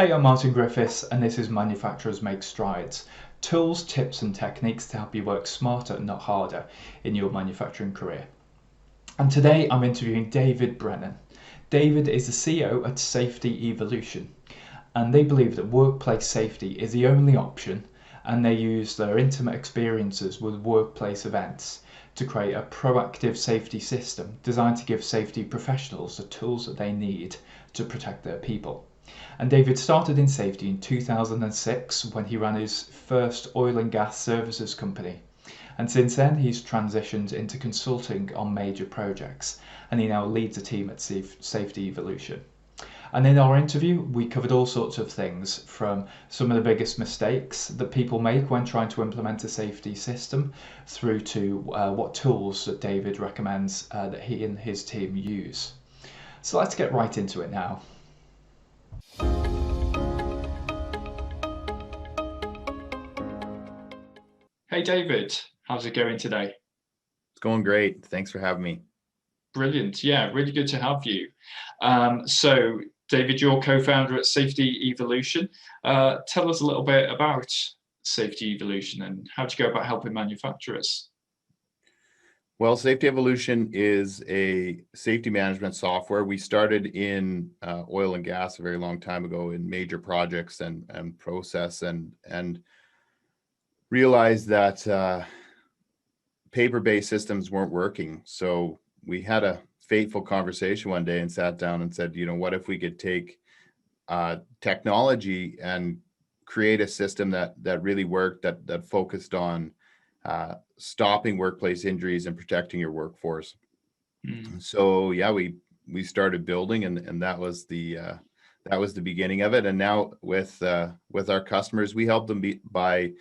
Hey, I'm Martin Griffiths, and this is Manufacturers Make Strides. Tools, tips, and techniques to help you work smarter, not harder, in your manufacturing career. And today I'm interviewing David Brennan. David is the CEO at Safety Evolution, and they believe that workplace safety is the only option, and they use their intimate experiences with workplace events to create a proactive safety system designed to give safety professionals the tools that they need to protect their people. And David started in safety in 2006 when he ran his first oil and gas services company. And since then, he's transitioned into consulting on major projects, and he now leads a team at Safety Evolution. And in our interview, we covered all sorts of things from some of the biggest mistakes that people make when trying to implement a safety system through to what tools that David recommends that he and his team use. So let's get right into it now. Hey David, how's it going today? It's going great. Thanks for having me. Brilliant. Yeah, really good to have you. So, David, you're co-founder at Safety Evolution. Tell us a little bit about Safety Evolution and how do you go about helping manufacturers? Well, Safety Evolution is a safety management software. We started in oil and gas a very long time ago in major projects and process and realized that paper-based systems weren't working. So we had a fateful conversation one day and sat down and said, what if we could take technology and create a system that really worked, that focused on stopping workplace injuries and protecting your workforce. So yeah, we started building, and that was the beginning of it. And now with our customers, we help them by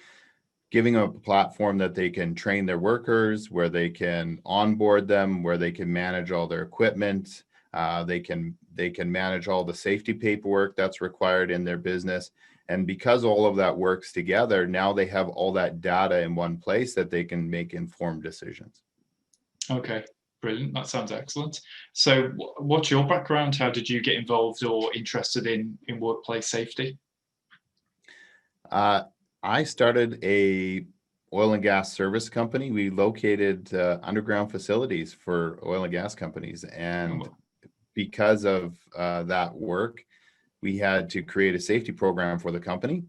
giving them a platform that they can train their workers, where they can onboard them, where they can manage all their equipment. They can manage all the safety paperwork that's required in their business. And because all of that works together, now they have all that data in one place that they can make informed decisions. Okay, brilliant. That sounds excellent. So, what's your background? How did you get involved or interested in workplace safety? I started a oil and gas service company. We located underground facilities for oil and gas companies. And because of that work, we had to create a safety program for the company.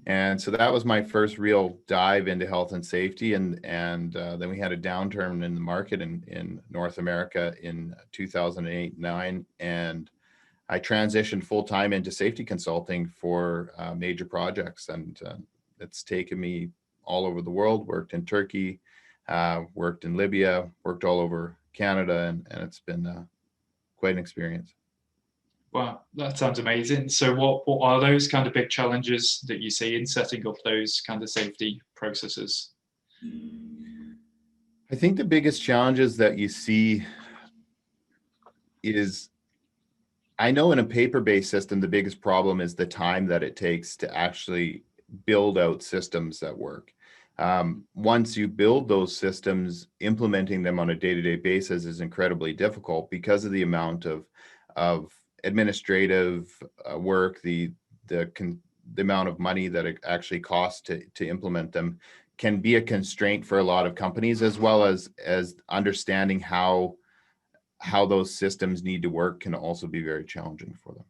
And so that was my first real dive into health and safety. And then we had a downturn in the market in North America in 2008-9. And I transitioned full time into safety consulting for major projects. And it's taken me all over the world, worked in Turkey, worked in Libya, worked all over Canada. And it's been quite an experience. Wow, that sounds amazing. So what are those kind of big challenges that you see in setting up those kind of safety processes? I think the biggest challenges that you see is, I know in a paper-based system, the biggest problem is the time that it takes to actually build out systems that work. Once you build those systems, implementing them on a day-to-day basis is incredibly difficult because of the amount of administrative work, the amount of money that it actually costs to implement them can be a constraint for a lot of companies, as well as understanding how those systems need to work can also be very challenging for them.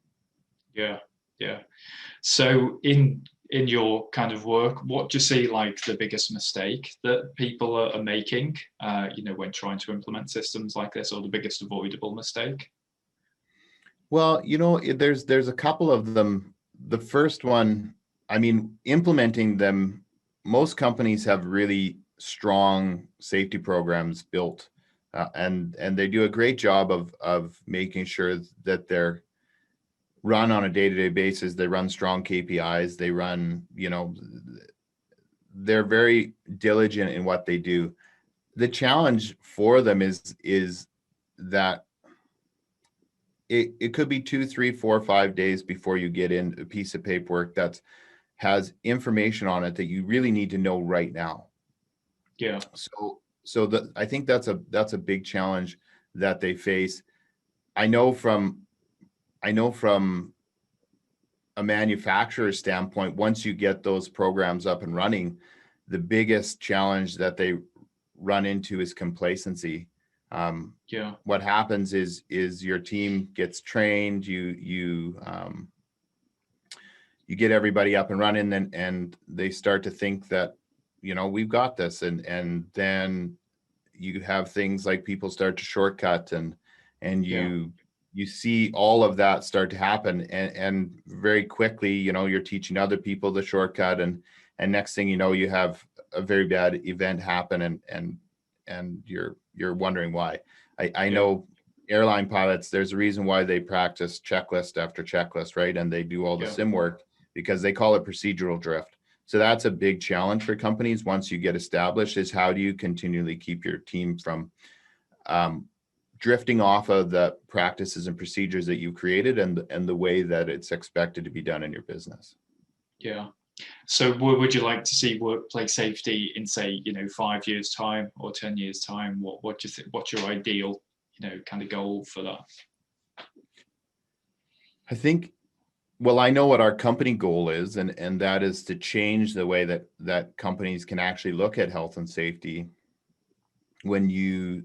Yeah, yeah. So in your kind of work, what do you see like the biggest mistake that people are making, when trying to implement systems like this, or the biggest avoidable mistake? Well, there's a couple of them. The first one, implementing them, most companies have really strong safety programs built, and they do a great job of making sure that they're run on a day-to-day basis. They run strong KPIs. They run, they're very diligent in what they do. The challenge for them is that it could be 2, 3, 4, 5 days before you get in a piece of paperwork that has information on it that you really need to know right now. Yeah. So I think that's a big challenge that they face. I know from a manufacturer's standpoint, once you get those programs up and running, the biggest challenge that they run into is complacency. What happens is your team gets trained, you get everybody up and running, and they start to think that, we've got this, and then you have things like people start to shortcut, and you see all of that start to happen, and very quickly, you're teaching other people the shortcut, and next thing you know, you have a very bad event happen, and you're wondering why. I know airline pilots, there's a reason why they practice checklist after checklist, right? And they do all the sim work, because they call it procedural drift. So that's a big challenge for companies once you get established, is how do you continually keep your team from drifting off of the practices and procedures that you created, and the way that it's expected to be done in your business. Yeah. So would you like to see workplace safety in, say, 5 years time or 10 years time? What do you think, what's your ideal, kind of goal for that? I think, well, I know what our company goal is, and that is to change the way that companies can actually look at health and safety. When you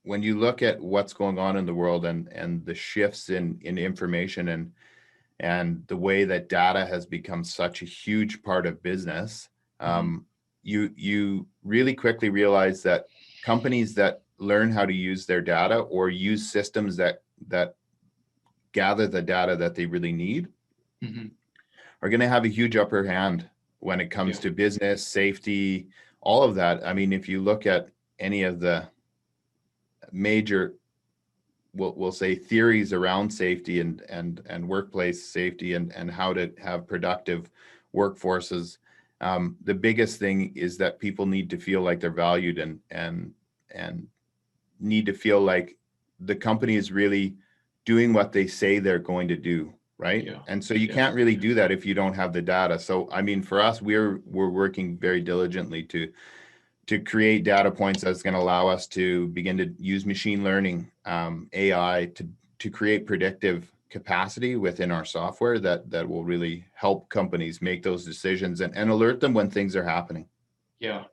look at what's going on in the world, and the shifts in information, and the way that data has become such a huge part of business, you really quickly realize that companies that learn how to use their data, or use systems that gather the data that they really need, are going to have a huge upper hand when it comes to business, safety, all of that. I mean, if you look at any of the major, we'll say, theories around safety and workplace safety, and how to have productive workforces, the biggest thing is that people need to feel like they're valued, and need to feel like the company is really doing what they say they're going to do, right? And so you can't really do that if you don't have the data. So I mean, for us, we're working very diligently to create data points that's going to allow us to begin to use machine learning, AI, to create predictive capacity within our software that will really help companies make those decisions, and alert them when things are happening. Yeah.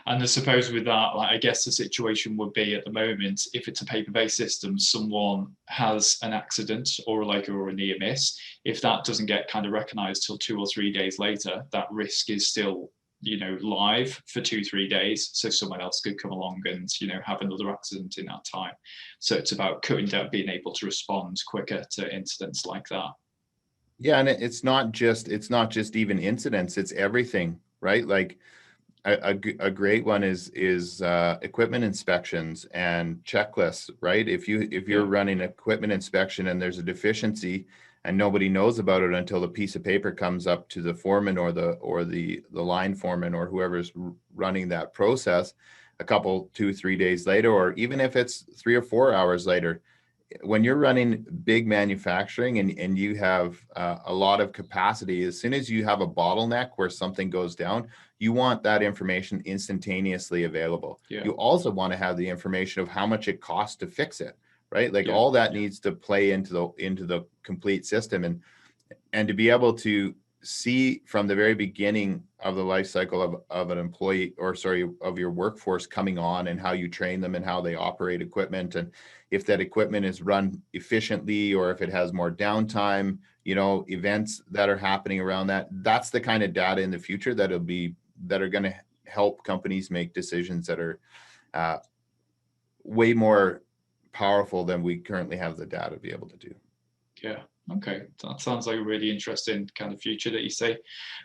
And I suppose with that, I guess the situation would be at the moment, if it's a paper-based system, someone has an accident or a near miss, if that doesn't get kind of recognized till 2 or 3 days later, that risk is still, live for 2-3 days. So someone else could come along and, have another accident in that time. So it's about cutting down, being able to respond quicker to incidents like that. Yeah. And it's not just even incidents, it's everything, right? Like, a great one is equipment inspections and checklists, right? If you're running equipment inspection and there's a deficiency, and nobody knows about it until the piece of paper comes up to the foreman, or the line foreman, or whoever's running that process, a couple, 2-3 days later, or even if it's 3 or 4 hours later, when you're running big manufacturing, and you have a lot of capacity, as soon as you have a bottleneck where something goes down, you want that information instantaneously available. You also want to have the information of how much it costs to fix it, right? Like, all that needs to play into the complete system, and to be able to see from the very beginning of the life cycle of an employee, of your workforce coming on, and how you train them, and how they operate equipment, and if that equipment is run efficiently, or if it has more downtime, events that are happening around that. That's the kind of data in the future that are going to help companies make decisions that are way more powerful than we currently have the data to be able to do. Yeah. Okay, that sounds like a really interesting kind of future that you see.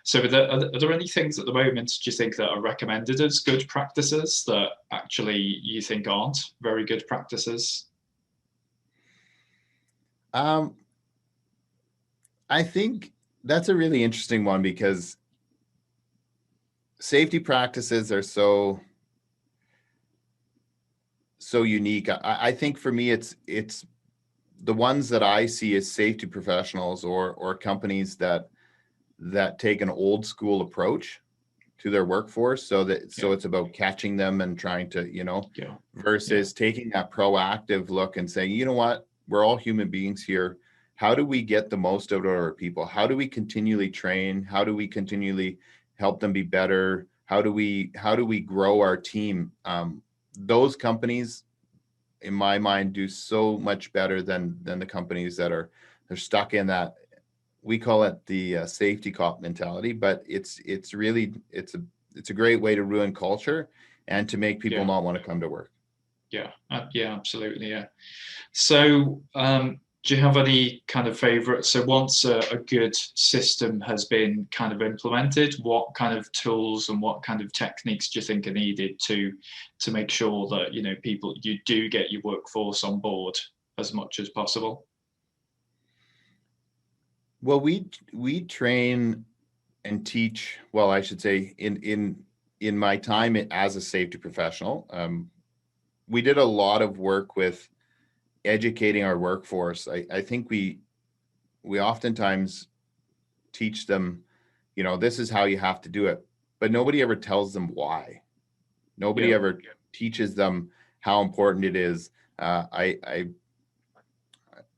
So are there any things at the moment, do you think, that are recommended as good practices that actually you think aren't very good practices? I think that's a really interesting one, because safety practices are so unique. I think for me, it's the ones that I see as safety professionals, or companies that take an old school approach to their workforce. So it's about catching them and trying to, versus taking that proactive look and saying, you know what, we're all human beings here. how do we get the most out of our people? How do we continually train? How do we continually help them be better? How do we grow our team? Those companies, in my mind, do so much better than the companies that they're stuck in that, we call it the safety cop mentality, but it's a great way to ruin culture and to make people not want to come to work. Yeah, absolutely, yeah. So, do you have any kind of favorites? So once a good system has been kind of implemented, what kind of tools and what kind of techniques do you think are needed to make sure that, you know, you do get your workforce on board as much as possible? Well, we train and teach, well, I should say, in my time as a safety professional, we did a lot of work with educating our workforce. I think we oftentimes teach them, you know, this is how you have to do it, but nobody ever tells them why. Nobody ever teaches them how important it is. I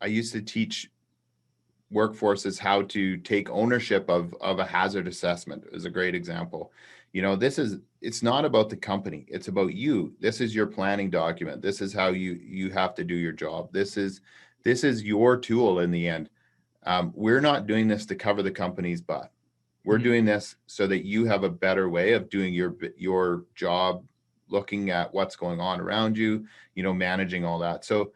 used to teach workforces how to take ownership of a hazard assessment is a great example. You know, it's not about the company, it's about you. This is your planning document. This is how you have to do your job. This is your tool in the end. We're not doing this to cover the company's butt. We're doing this so that you have a better way of doing your job, looking at what's going on around you, you know, managing all that. So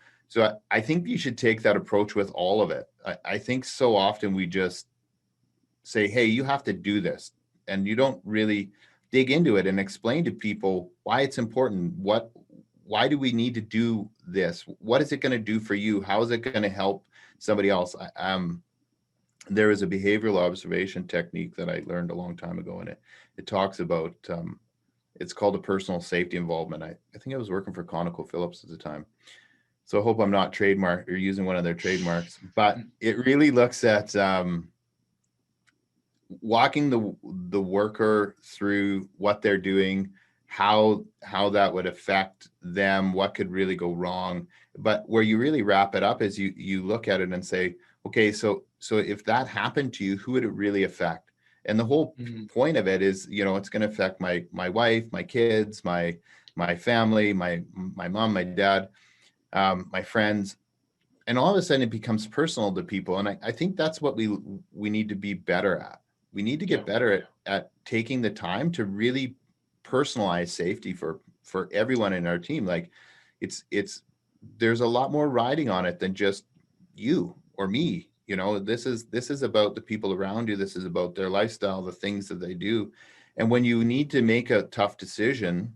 I think you should take that approach with all of it. I think so often we just say, hey, you have to do this. And you don't really dig into it and explain to people why it's important. Why do we need to do this? What is it going to do for you? How is it going to help somebody else? There is a behavioral observation technique that I learned a long time ago, and it talks about, it's called a personal safety involvement. I think I was working for ConocoPhillips at the time. So I hope I'm not trademark or using one of their trademarks, but it really looks at walking the worker through what they're doing, how that would affect them, what could really go wrong. But where you really wrap it up is you look at it and say, okay, so if that happened to you, who would it really affect? And the whole point of it is, you know, it's going to affect my wife, my kids, my family, my mom, my dad, my friends, and all of a sudden it becomes personal to people. And I think that's what we need to be better at. We need to get better at taking the time to really personalize safety for everyone in our team. Like there's a lot more riding on it than just you or me. You know, this is about the people around you. This is about their lifestyle, the things that they do. And when you need to make a tough decision,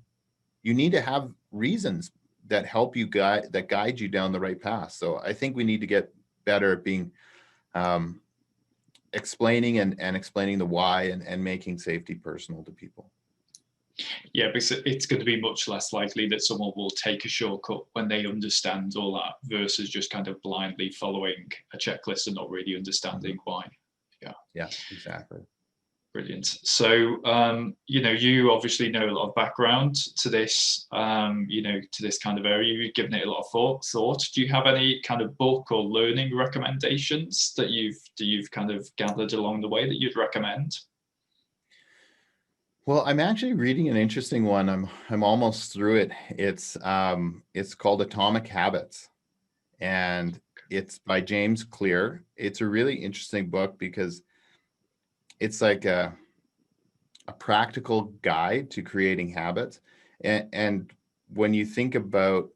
you need to have reasons that help you guide you down the right path. So I think we need to get better at being explaining and explaining the why and making safety personal to people. Yeah, because it's going to be much less likely that someone will take a shortcut when they understand all that versus just kind of blindly following a checklist and not really understanding why. Yeah, exactly. Brilliant. So, you know, you obviously know a lot of background to this, you know, to this kind of area. You've given it a lot of thought. Do you have any kind of book or learning recommendations that you've kind of gathered along the way that you'd recommend? Well, I'm actually reading an interesting one. I'm almost through it. It's called Atomic Habits, and it's by James Clear. It's a really interesting book because it's like a practical guide to creating habits. And when you think about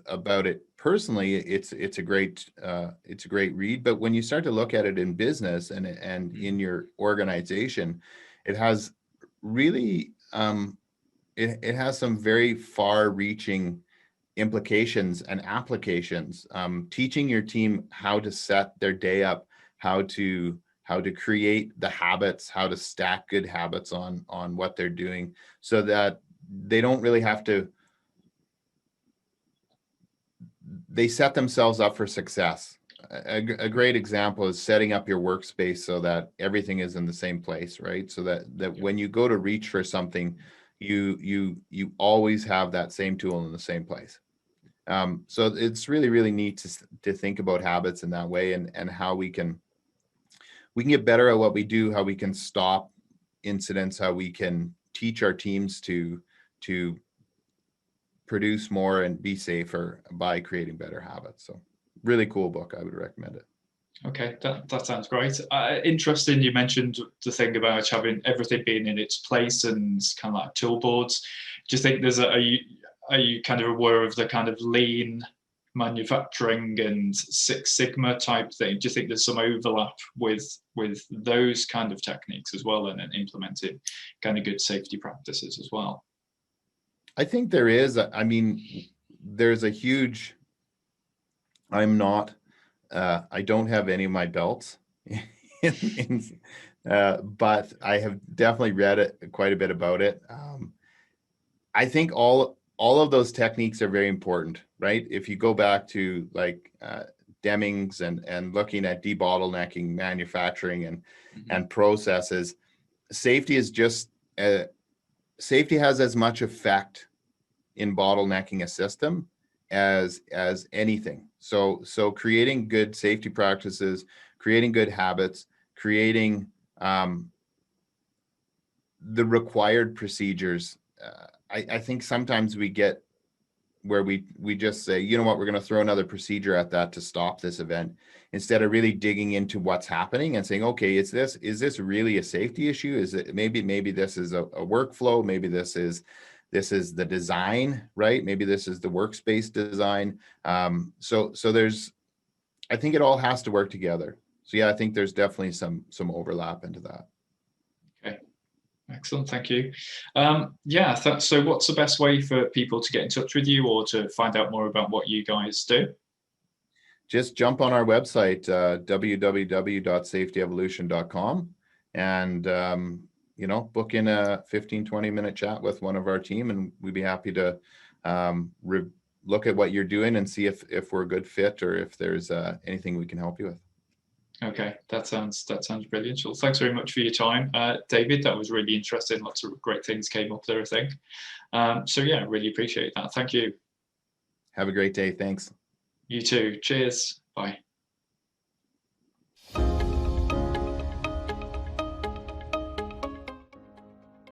it personally, it's a great read. But when you start to look at it in business and in your organization, it has really it has some very far-reaching implications and applications. Teaching your team how to set their day up, how to create the habits, how to stack good habits on what they're doing, so that they don't really have to. They set themselves up for success. A great example is setting up your workspace so that everything is in the same place, right? So that when you go to reach for something, you always have that same tool in the same place. So it's really, really neat to think about habits in that way, and how we can get better at what we do, how we can stop incidents, how we can teach our teams to produce more and be safer by creating better habits. So really cool book. I would recommend it. Okay, that sounds great. Interesting. You mentioned the thing about having everything being in its place and kind of like tool boards. Do you think are you kind of aware of the kind of lean manufacturing and Six Sigma type thing? Do you think there's some overlap with those kind of techniques as well, and implementing kind of good safety practices as well? I think there is. I mean, there's a huge. I don't have any of my belts, but I have definitely read it quite a bit about it. I think all of those techniques are very important, right? If you go back to like Deming's and looking at debottlenecking manufacturing and processes, safety is just safety has as much effect in bottlenecking a system as anything. So creating good safety practices, creating good habits, creating the required procedures. I think sometimes we get where we just say, you know what, we're going to throw another procedure at that to stop this event, instead of really digging into what's happening and saying, okay, is this really a safety issue? Is it maybe this is a workflow? Maybe this is the design, right? Maybe this is the workspace design. So there's, I think it all has to work together. So yeah, I think there's definitely some overlap into that. Okay, excellent, thank you. Yeah, so what's the best way for people to get in touch with you or to find out more about what you guys do? Just jump on our website, www.safetyevolution.com, and book in a 15-20 minute chat with one of our team, and we'd be happy to look at what you're doing and see if we're a good fit, or if there's anything we can help you with. Okay, that sounds brilliant. Well, thanks very much for your time, David. That was really interesting. Lots of great things came up there, I think. So yeah, really appreciate that. Thank you. Have a great day. Thanks. You too. Cheers. Bye.